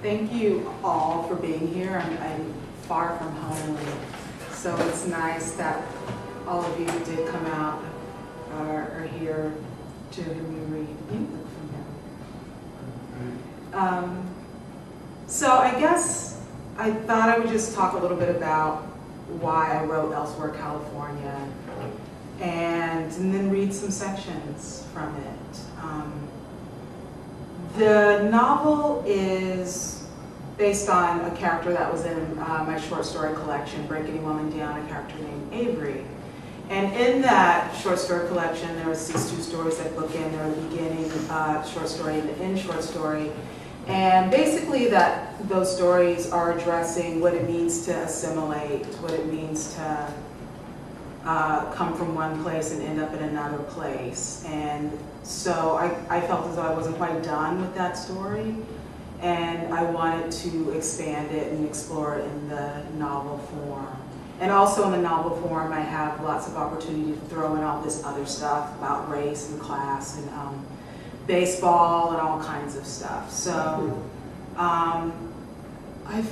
Thank you all for being here. I'm far from home, so it's nice that all of you did come out are here to hear me read. You look familiar. So I guess I thought I would just talk a little bit about why I wrote Elsewhere, California, and then read some sections from it. The novel is based on a character that was in my short story collection, Break Any Woman Down, a character named Avery. And in that short story collection, there was these two stories that bookend. There were the beginning short story and the end short story. And basically those stories are addressing what it means to assimilate, what it means to come from one place and end up in another place. And so I felt as though I wasn't quite done with that story, and I wanted to expand it and explore it in the novel form. And also in the novel form, I have lots of opportunity to throw in all this other stuff about race and class and baseball and all kinds of stuff. So I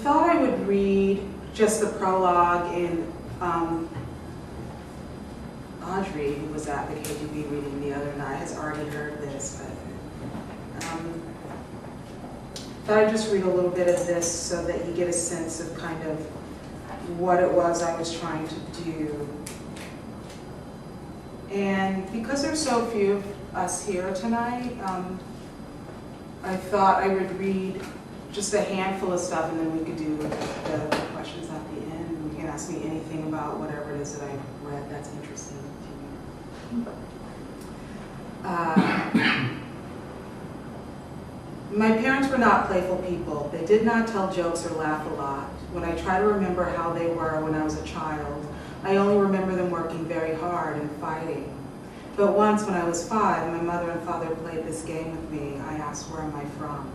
thought I would read just the prologue in Audrey, who was at the KGB reading the other night, has already heard this, but thought I'd just read a little bit of this so that you get a sense of kind of what it was I was trying to do. And because there's so few of us here tonight, I thought I would read just a handful of stuff, and then we could do the questions at the end. And you can ask me anything about whatever it is that I've read that's interesting to you. My parents were not playful people. They did not tell jokes or laugh a lot. When I try to remember how they were when I was a child, I only remember them working very hard and fighting. But once when I was 5, my mother and father played this game with me. I asked, "Where am I from?"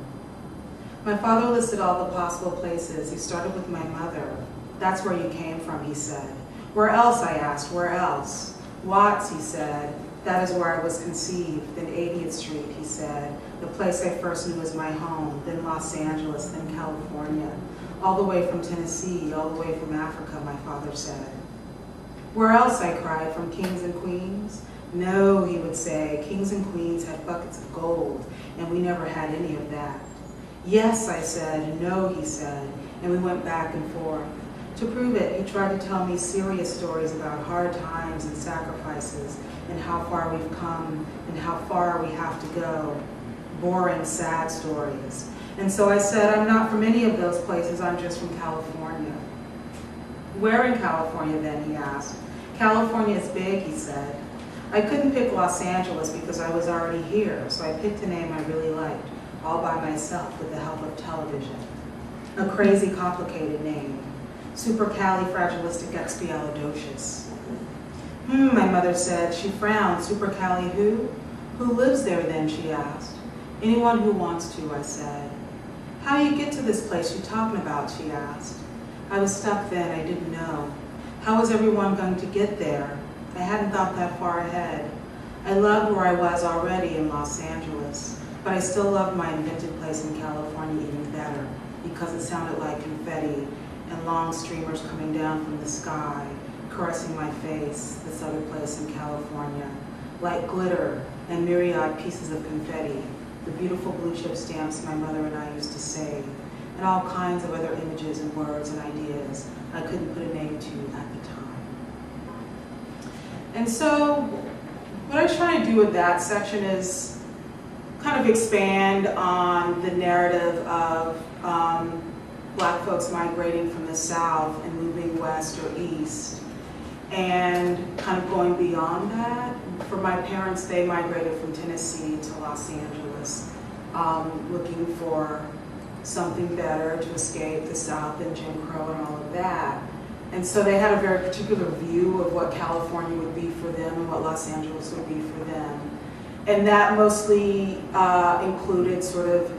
My father listed all the possible places. He started with my mother. "That's where you came from," he said. "Where else?" I asked. "Where else?" "Watts," he said. "That is where I was conceived." Then 80th Street, he said. "The place I first knew as my home." Then Los Angeles, then California. "All the way from Tennessee, all the way from Africa," my father said. "Where else?" I cried. "From kings and queens?" "No," he would say. "Kings and queens had buckets of gold, and we never had any of that." "Yes," I said. "No," he said. And we went back and forth. To prove it, he tried to tell me serious stories about hard times and sacrifices and how far we've come and how far we have to go. Boring, sad stories. And so I said, "I'm not from any of those places, I'm just from California." "Where in California then?" he asked. "California is big," he said. I couldn't pick Los Angeles because I was already here, so I picked a name I really liked, all by myself with the help of television. A crazy, complicated name. Supercalifragilisticexpialidocious. My mother said. She frowned. "Supercali who?" "Who lives there then?" she asked. "Anyone who wants to," I said. "How do you get to this place you're talking about?" she asked. I was stuck then. I didn't know. How was everyone going to get there? I hadn't thought that far ahead. I loved where I was already in Los Angeles, but I still loved my invented place in California even better because it sounded like confetti and long streamers coming down from the sky, caressing my face, this other place in California, like glitter and myriad pieces of confetti, the beautiful blue chip stamps my mother and I used to save, and all kinds of other images and words and ideas I couldn't put a name to at the time. And so what I was trying to do with that section is kind of expand on the narrative of Black folks migrating from the South and moving west or east, and kind of going beyond that. For my parents, they migrated from Tennessee to Los Angeles, looking for something better to escape the South and Jim Crow and all of that. And so they had a very particular view of what California would be for them and what Los Angeles would be for them. And that mostly included sort of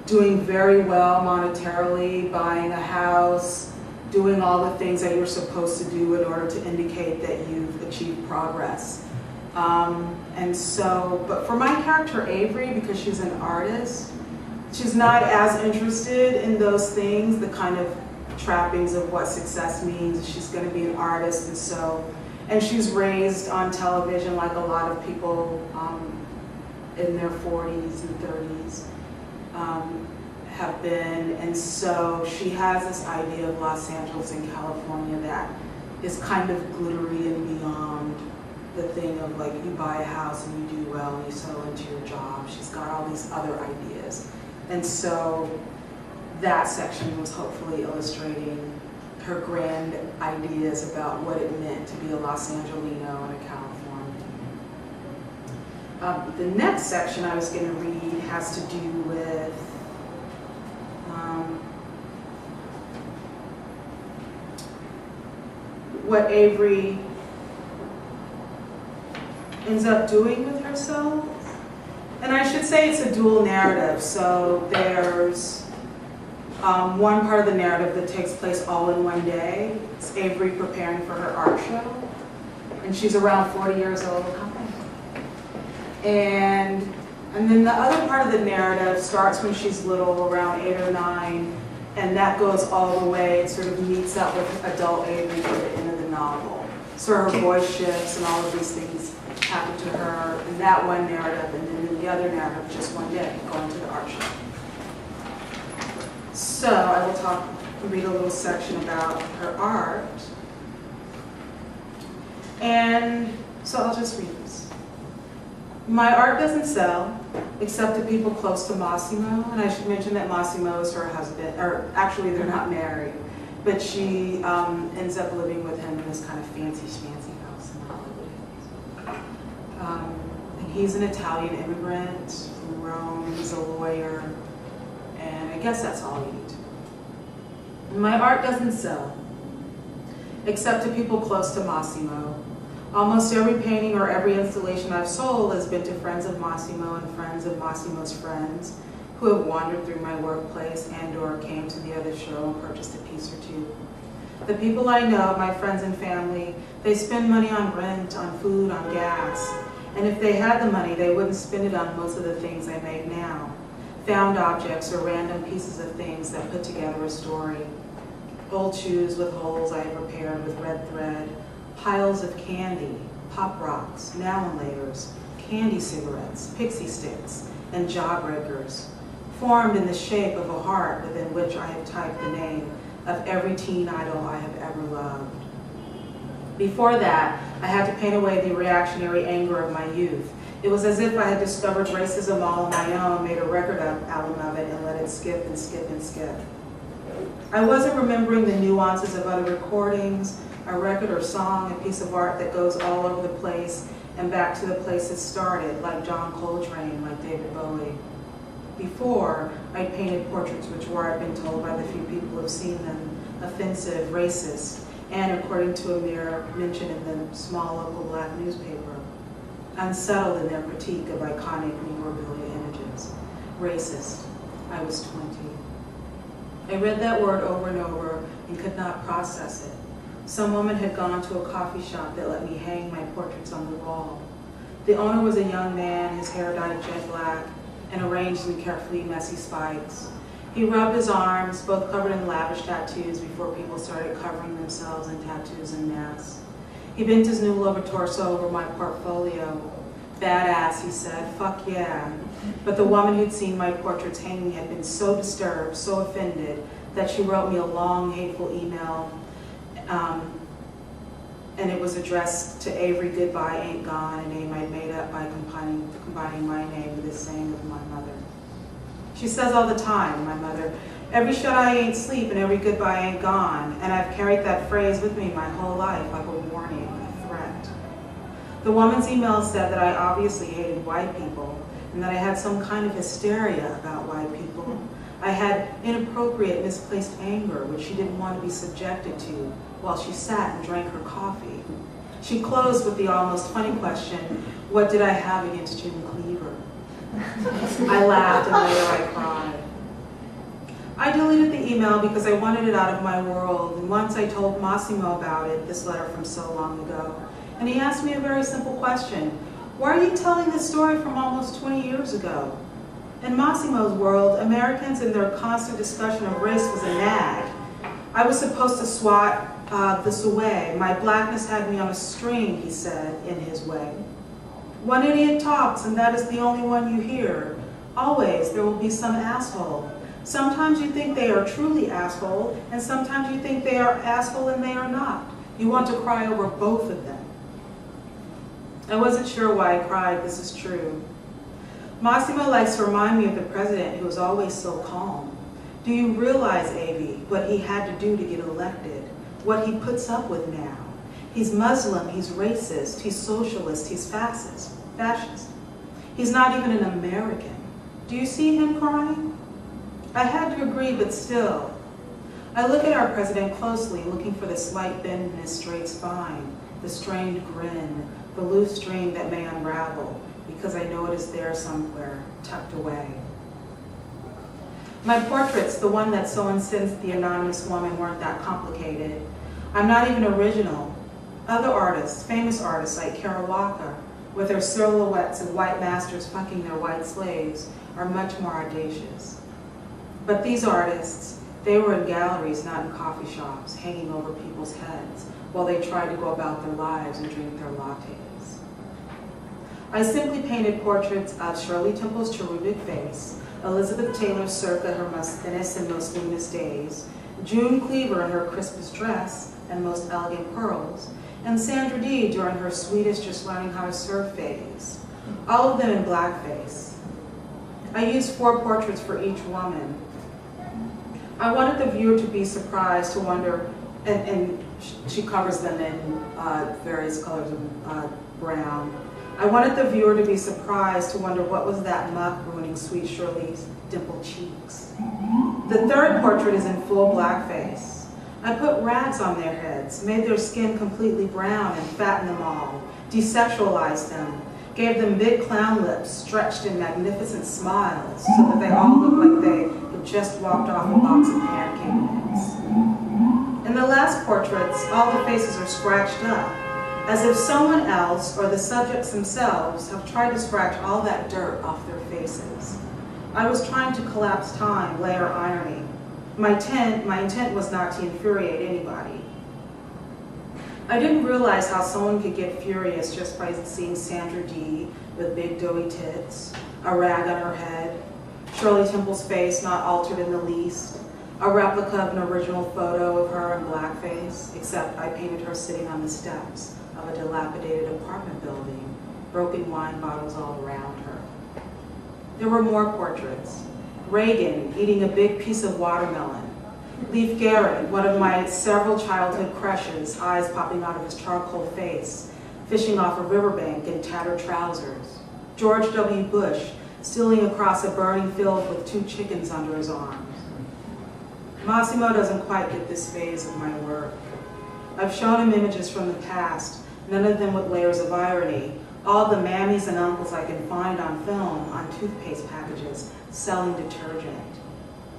doing very well monetarily, buying a house, doing all the things that you're supposed to do in order to indicate that you've achieved progress. And so, but for my character Avery, because she's an artist, she's not as interested in those things, the kind of trappings of what success means. She's going to be an artist, and she's raised on television like a lot of people in their 40s and 30s have been, and so she has this idea of Los Angeles and California that is kind of glittery and beyond the thing of like you buy a house and you do well and you settle into your job. She's got all these other ideas, and so that section was hopefully illustrating her grand ideas about what it meant to be a Los Angelino and a Californian. The next section I was going to read has to do with what Avery ends up doing with herself. And I should say it's a dual narrative. So there's one part of the narrative that takes place all in one day. It's Avery preparing for her art show. And she's around 40 years old. And then the other part of the narrative starts when she's little, around 8 or 9, and that goes all the way, it sort of meets up with adult Avery for the end of the novel. So her voice shifts and all of these things happen to her in that one narrative, and then in the other narrative, just one day, going to the art show. So I will read a little section about her art. And so I'll just read this. My art doesn't sell, except to people close to Massimo. And I should mention that Massimo is her husband, or actually they're not married, but she ends up living with him in this kind of fancy schmancy house in Hollywood. And he's an Italian immigrant from Rome. He's a lawyer, and I guess that's all you need to know. My art doesn't sell, except to people close to Massimo. Almost every painting or every installation I've sold has been to friends of Massimo and friends of Massimo's friends who have wandered through my workplace and or came to the other show and purchased a piece or two. The people I know, my friends and family, they spend money on rent, on food, on gas. And if they had the money, they wouldn't spend it on most of the things I make now. Found objects or random pieces of things that put together a story. Old shoes with holes I have repaired with red thread. Piles of candy, pop rocks, now-and-laters, candy cigarettes, pixie sticks, and jawbreakers, formed in the shape of a heart within which I have typed the name of every teen idol I have ever loved. Before that, I had to paint away the reactionary anger of my youth. It was as if I had discovered racism all on my own, made a record album of it, and let it skip and skip and skip. I wasn't remembering the nuances of other recordings, a record or song, a piece of art that goes all over the place and back to the place it started, like John Coltrane, like David Bowie. Before, I painted portraits which were, I've been told by the few people who have seen them, offensive, racist, and according to a mere mention in the small local black newspaper, unsettled in their critique of iconic memorabilia images. Racist. I was 20. I read that word over and over and could not process it. Some woman had gone to a coffee shop that let me hang my portraits on the wall. The owner was a young man, his hair dyed jet black and arranged in carefully messy spikes. He rubbed his arms, both covered in lavish tattoos before people started covering themselves in tattoos and masks. He bent his new lower torso over my portfolio. Badass, he said, fuck yeah. But the woman who'd seen my portraits hanging had been so disturbed, so offended, that she wrote me a long, hateful email. And it was addressed to Avery Goodbye Ain't Gone, a name I'd made up by combining my name with the saying of my mother. She says all the time, my mother, every shut eye ain't sleep and every goodbye ain't gone. And I've carried that phrase with me my whole life like a warning, a threat. The woman's email said that I obviously hated white people and that I had some kind of hysteria about white people. I had inappropriate, misplaced anger, which she didn't want to be subjected to while she sat and drank her coffee. She closed with the almost funny question, what did I have against Jim Cleaver? I laughed and later I cried. I deleted the email because I wanted it out of my world, and once I told Massimo about it, this letter from so long ago, and he asked me a very simple question. Why are you telling this story from almost 20 years ago? In Massimo's world, Americans and their constant discussion of race was a nag. I was supposed to swat this away. My blackness had me on a string, he said, in his way. One idiot talks, and that is the only one you hear. Always, there will be some asshole. Sometimes you think they are truly asshole, and sometimes you think they are asshole and they are not. You want to cry over both of them. I wasn't sure why I cried, this is true. Massimo likes to remind me of the president who was always so calm. Do you realize, Avi, what he had to do to get elected? What he puts up with now? He's Muslim, he's racist, he's socialist, he's fascist. He's not even an American. Do you see him crying? I had to agree, but still. I look at our president closely, looking for the slight bend in his straight spine, the strained grin, the loose string that may unravel, because I know it is there somewhere, tucked away. My portraits, the one that so incensed the anonymous woman, weren't that complicated. I'm not even original. Other artists, famous artists like Carol Walker, with their silhouettes of white masters fucking their white slaves, are much more audacious. But these artists, they were in galleries, not in coffee shops, hanging over people's heads while they tried to go about their lives and drink their lattes. I simply painted portraits of Shirley Temple's cherubic face, Elizabeth Taylor circa her most thinnest and most luminous days, June Cleaver in her crispest dress and most elegant pearls, and Sandra Dee during her sweetest just learning how to surf phase, all of them in blackface. I used 4 portraits for each woman. I wanted the viewer to be surprised, to wonder, and she covers them in various colors of brown. I wanted the viewer to be surprised, to wonder what was that muck ruining sweet Shirley's dimpled cheeks. The 3rd portrait is in full blackface. I put rags on their heads, made their skin completely brown and fattened them all, desexualized them, gave them big clown lips stretched in magnificent smiles so that they all looked like they had just walked off a box of pancake mix. In the last portraits, all the faces are scratched up, as if someone else or the subjects themselves have tried to scratch all that dirt off their faces. I was trying to collapse time, layer irony. My intent was not to infuriate anybody. I didn't realize how someone could get furious just by seeing Sandra Dee with big doughy tits, a rag on her head, Shirley Temple's face not altered in the least, a replica of an original photo of her in blackface, except I painted her sitting on the steps of a dilapidated apartment building, broken wine bottles all around her. There were more portraits. Reagan eating a big piece of watermelon. Leif Garrett, one of my several childhood crushes, eyes popping out of his charcoal face, fishing off a riverbank in tattered trousers. George W. Bush, stealing across a burning field with 2 chickens under his arms. Massimo doesn't quite get this phase of my work. I've shown him images from the past, none of them with layers of irony, all the mammies and uncles I can find on film on toothpaste packages selling detergent.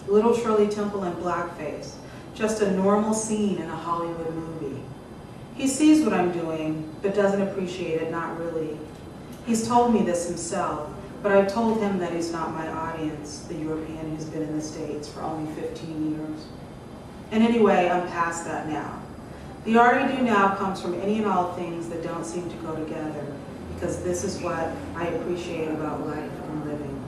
Little Shirley Temple in blackface, just a normal scene in a Hollywood movie. He sees what I'm doing, but doesn't appreciate it, not really. He's told me this himself, but I've told him that he's not my audience, the European who's been in the States for only 15 years. And anyway, I'm past that now. The art I do now comes from any and all things that don't seem to go together, because this is what I appreciate about life and living.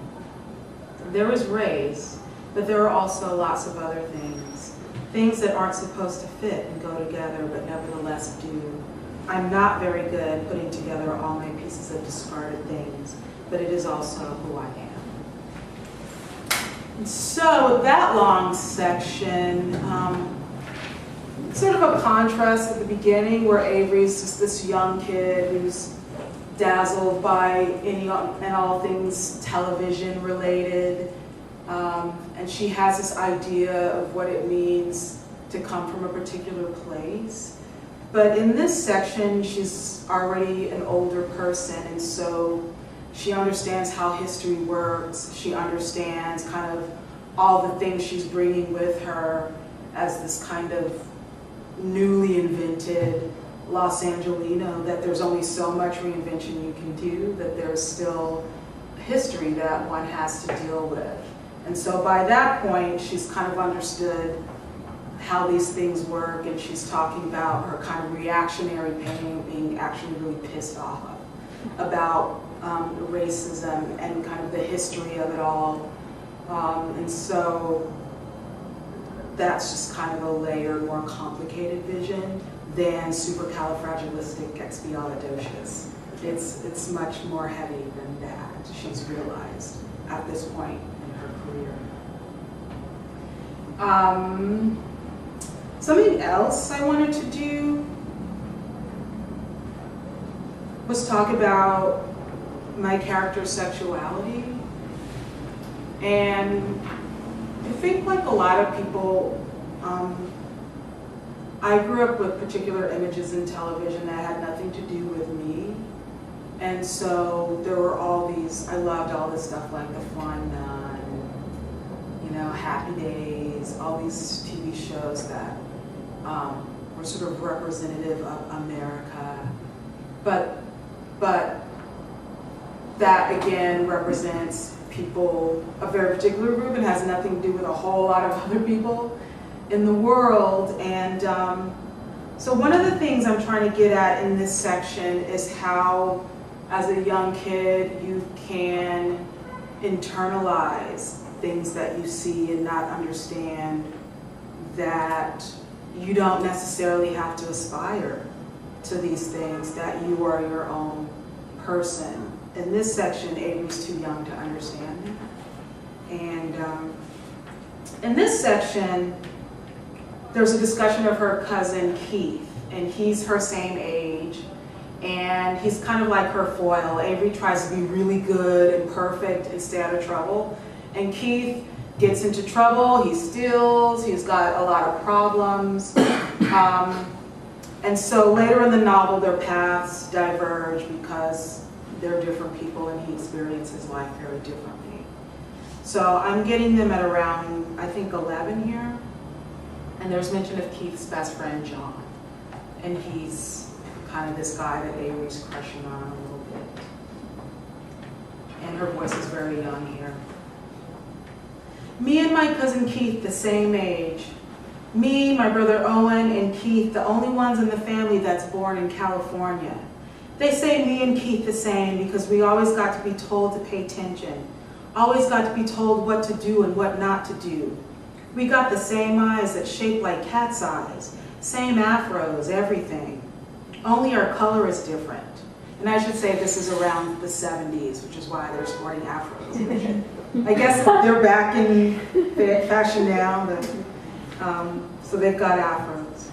There is race, but there are also lots of other things. Things that aren't supposed to fit and go together, but nevertheless do. I'm not very good putting together all my pieces of discarded things, but it is also who I am. And so with that long section, sort of a contrast at the beginning where Avery's just this young kid who's dazzled by any and all things television related. And she has this idea of what it means to come from a particular place. But in this section, she's already an older person, and so she understands how history works. She understands kind of all the things she's bringing with her as this kind of newly invented Los Angelino, that there's only so much reinvention you can do, that there's still history that one has to deal with. And so by that point, she's kind of understood how these things work, and she's talking about her kind of reactionary pain, being actually really pissed off about racism and kind of the history of it all. And so that's just kind of a layered, more complicated vision than supercalifragilisticexpialidocious. It's much more heavy than that, she's realized at this point in her career. Something else I wanted to do was talk about my character's sexuality. And I think, like a lot of people, I grew up with particular images in television that had nothing to do with me. And so there were all these, I loved all this stuff like The Flying Nun, you know, Happy Days, all these TV shows that were sort of representative of America. But that again represents people, a very particular group, and has nothing to do with a whole lot of other people in the world. And so one of the things I'm trying to get at in this section is how, as a young kid, you can internalize things that you see and not understand that you don't necessarily have to aspire to these things, that you are your own person. In this section, Avery's too young to understand that. And in this section, there's a discussion of her cousin Keith, and he's her same age, and he's kind of like her foil. Avery tries to be really good and perfect and stay out of trouble, and Keith gets into trouble, he steals, he's got a lot of problems. And so later in the novel, their paths diverge because they're different people and he experiences life very differently. So I'm getting them at around, I think, 11 here. And there's mention of Keith's best friend, John. And he's kind of this guy that Avery's crushing on a little bit. And her voice is very young here. Me and my cousin Keith, the same age. Me, my brother Owen, and Keith, the only ones in the family that's born in California. They say me and Keith the same because we always got to be told to pay attention. Always got to be told what to do and what not to do. We got the same eyes that shaped like cat's eyes. Same afros, everything. Only our color is different. And I should say this is around the 70s, which is why they're sporting afros. I guess they're back in fashion now, but, so they've got afros.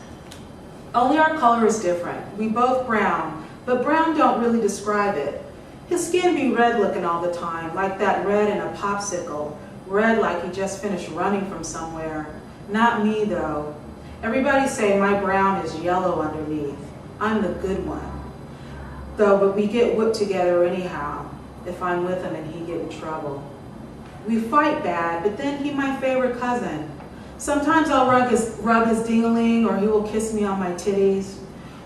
Only our color is different. We both brown, but brown don't really describe it. His skin be red looking all the time, like that red in a popsicle. Red like he just finished running from somewhere. Not me though. Everybody say my brown is yellow underneath. I'm the good one. Though, but we get whipped together anyhow, if I'm with him and he get in trouble. We fight bad, but then he my favorite cousin. Sometimes I'll rub his ding-a-ling, or he will kiss me on my titties.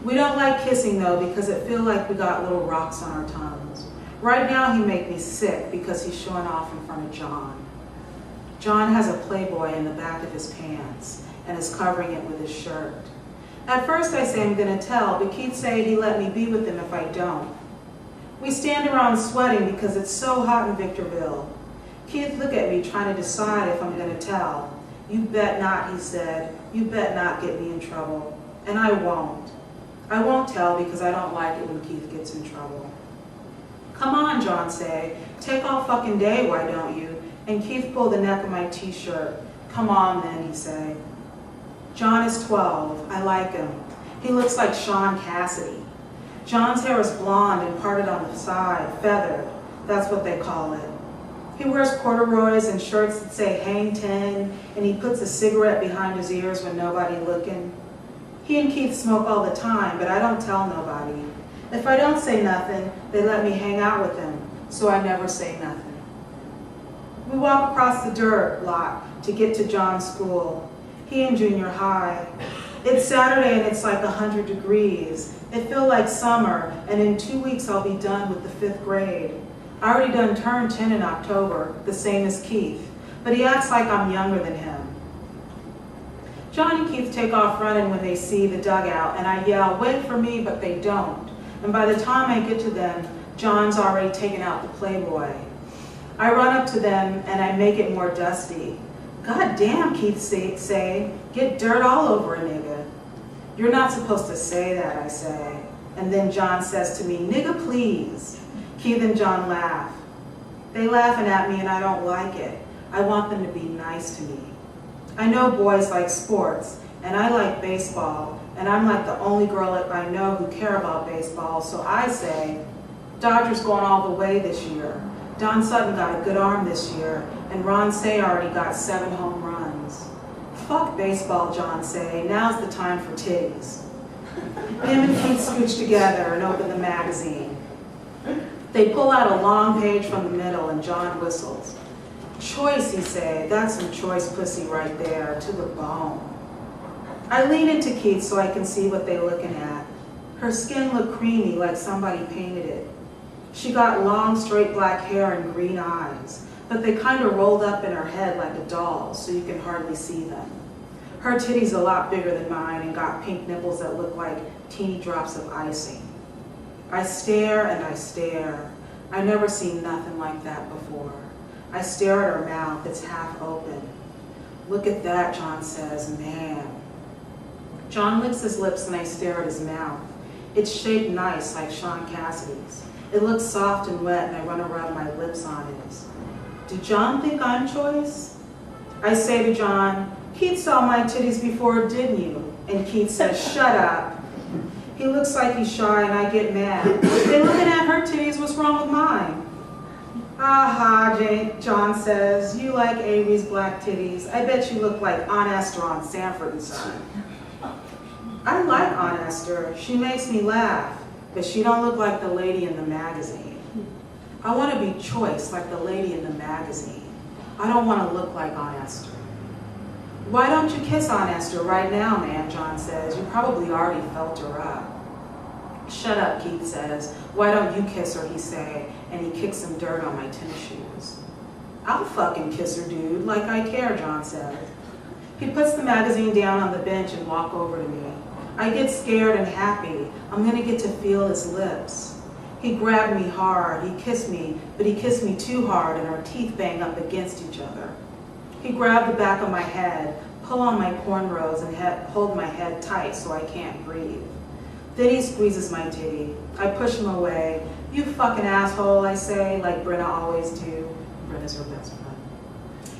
We don't like kissing though, because it feel like we got little rocks on our tongues. Right now he make me sick because he's showing off in front of John. John has a Playboy in the back of his pants and is covering it with his shirt. At first I say I'm gonna tell, but Keith said he'd let me be with him if I don't. We stand around sweating because it's so hot in Victorville. Keith look at me trying to decide if I'm gonna tell. You bet not, he said. You bet not get me in trouble. And I won't. I won't tell because I don't like it when Keith gets in trouble. Come on, John say. Take all fucking day, why don't you? And Keith pulled the neck of my t-shirt. Come on then, he say. John is 12. I like him. He looks like Sean Cassidy. John's hair is blonde and parted on the side, feathered. That's what they call it. He wears corduroys and shirts that say Hang 10, and he puts a cigarette behind his ears when nobody looking. He and Keith smoke all the time, but I don't tell nobody. If I don't say nothing, they let me hang out with them, so I never say nothing. We walk across the dirt lot to get to John's school. He in junior high. It's Saturday and it's like 100 degrees. It feels like summer, and in 2 weeks I'll be done with the 5th grade. I already done turned 10 in October, the same as Keith, but he acts like I'm younger than him. John and Keith take off running when they see the dugout, and I yell, "Wait for me," but they don't. And by the time I get to them, John's already taken out the Playboy. I run up to them and I make it more dusty. "God damn," Keith say, "get dirt all over a nigga." "You're not supposed to say that," I say. And then John says to me, "Nigga, please." Keith and John laugh. They laughing at me and I don't like it. I want them to be nice to me. I know boys like sports, and I like baseball, and I'm like the only girl I know who care about baseball, so I say, "Dodgers going all the way this year. Don Sutton got a good arm this year, and Ron Say already got 7 home runs." "Fuck baseball," John say, "now's the time for titties." Him and Keith scooch together and open the magazine. They pull out a long page from the middle, and John whistles. "Choice," he say, "that's some choice pussy right there, to the bone." I lean into Keith so I can see what they looking at. Her skin looked creamy like somebody painted it. She got long, straight black hair and green eyes, but they kind of rolled up in her head like a doll, so you can hardly see them. Her titties a lot bigger than mine and got pink nipples that look like teeny drops of icing. I stare and I stare. I never seen nothing like that before. I stare at her mouth, it's half open. "Look at that," John says, "man." John licks his lips and I stare at his mouth. It's shaped nice like Sean Cassidy's. It looks soft and wet and I want to rub my lips on it. "Did John think I'm choice?" I say to John, "Keith saw my titties before, didn't you?" And Keith says, "Shut up." He looks like he's shy and I get mad. "They looking at her titties, what's wrong with mine?" "Aha," John says, "you like Avery's black titties. I bet you look like Aunt Esther on Sanford and Son." I like Aunt Esther. She makes me laugh, but she don't look like the lady in the magazine. I want to be choice like the lady in the magazine. I don't want to look like Aunt Esther. "Why don't you kiss Aunt Esther right now, man?" John says. "You probably already felt her up." "Shut up," Keith says. "Why don't you kiss her," he say, and he kicks some dirt on my tennis shoes. "I'll fucking kiss her, dude, like I care," John says. He puts the magazine down on the bench and walks over to me. I get scared and happy. I'm gonna get to feel his lips. He grabbed me hard, he kissed me, but he kissed me too hard and our teeth bang up against each other. He grabbed the back of my head, pull on my cornrows and hold my head tight so I can't breathe. Then he squeezes my titty. I push him away. "You fucking asshole," I say, like Brenna always do. Brenna's her best friend.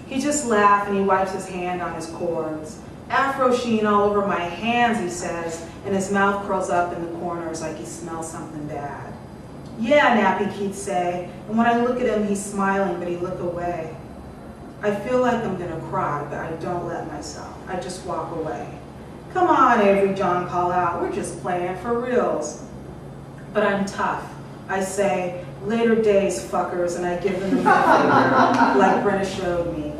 He just laughs and he wipes his hand on his cords. "Afro sheen all over my hands," he says, and his mouth curls up in the corners like he smells something bad. "Yeah, Nappy," Keith say, and when I look at him, he's smiling, but he look away. I feel like I'm gonna cry, but I don't let myself. I just walk away. "Come on, Avery," John call out. "We're just playing for reals." But I'm tough. I say, "Later days, fuckers," and I give them the middle finger like Brenna showed me.